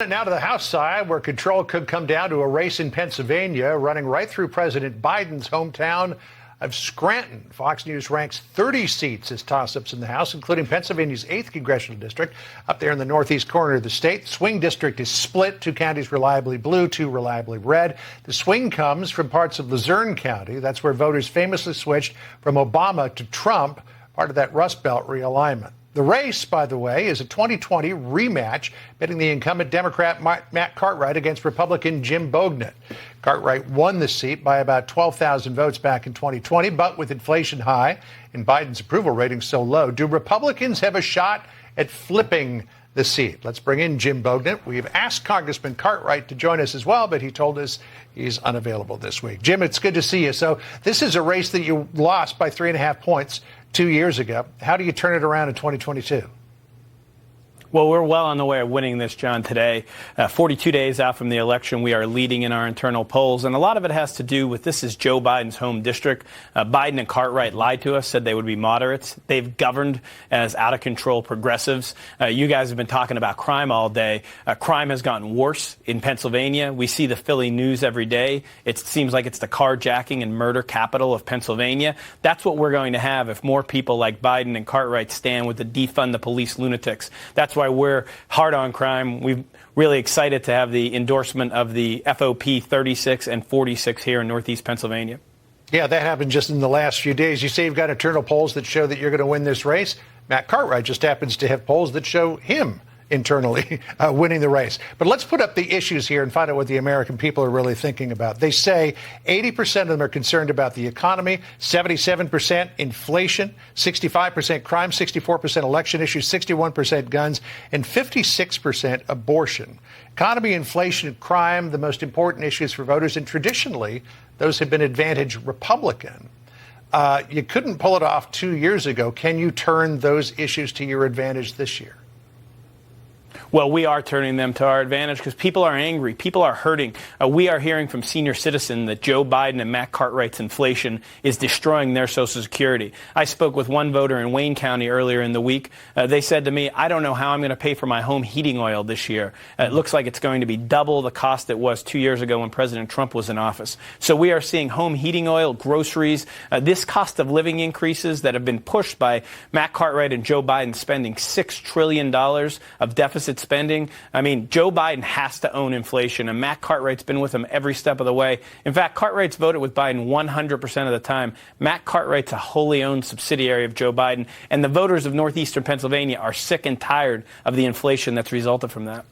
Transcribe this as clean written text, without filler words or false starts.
Now to the House side, where control could come down to a race in Pennsylvania, running right through President Biden's hometown of Scranton. Fox News ranks 30 seats as toss-ups in the House, including Pennsylvania's 8th congressional district, up there in the northeast corner of the state. The swing district is split, 2 counties reliably blue, 2 reliably red. The swing comes from parts of Luzerne County. That's where voters famously switched from Obama to Trump, part of that Rust Belt realignment. The race, by the way, is a 2020 rematch pitting the incumbent Democrat Matt Cartwright against Republican Jim Bognet. Cartwright won the seat by about 12,000 votes back in 2020, but with inflation high and Biden's approval rating so low, do Republicans have a shot at flipping the seat? Let's bring in Jim Bognet. We've asked Congressman Cartwright to join us as well, but he told us he's unavailable this week. Jim, it's good to see you. So this is a race that you lost by 3.5 points 2 years ago. How do you turn it around in 2022? Well, we're well on the way of winning this, John, today. 42 days out from the election, we are leading in our internal polls. And a lot of it has to do with this is Joe Biden's home district. Biden and Cartwright lied to us, said they would be moderates. They've governed as out-of-control progressives. You guys have been talking about crime all day. Crime has gotten worse in Pennsylvania. We see the Philly news every day. It seems like it's the carjacking and murder capital of Pennsylvania. That's what we're going to have if more people like Biden and Cartwright stand with the defund the police lunatics. That's why we're hard on crime. We're really excited to have the endorsement of the FOP 36 and 46 here in Northeast Pennsylvania. Yeah, that happened just in the last few days. You say you've got internal polls that show that you're going to win this race. Matt Cartwright just happens to have polls that show him internally winning the race. But let's put up the issues here and find out what the American people are really thinking about. They say 80% of them are concerned about the economy, 77% inflation, 65% crime, 64% election issues, 61% guns, and 56% abortion. Economy, inflation, and crime, the most important issues for voters, and traditionally, those have been advantage Republican. You couldn't pull it off 2 years ago. Can you turn those issues to your advantage this year? Well, we are turning them to our advantage because people are angry. People are hurting. We are hearing from senior citizens that Joe Biden and Matt Cartwright's inflation is destroying their Social Security. I spoke with one voter in Wayne County earlier in the week. They said to me, I don't know how I'm going to pay for my home heating oil this year. It looks like it's going to be double the cost it was 2 years ago when President Trump was in office. So we are seeing home heating oil, groceries, this cost of living increases that have been pushed by Matt Cartwright and Joe Biden spending $6 trillion of deficit spending. I mean, Joe Biden has to own inflation, and Matt Cartwright's been with him every step of the way. In fact, Cartwright's voted with Biden 100% of the time. Matt Cartwright's a wholly owned subsidiary of Joe Biden, and the voters of northeastern Pennsylvania are sick and tired of the inflation that's resulted from that.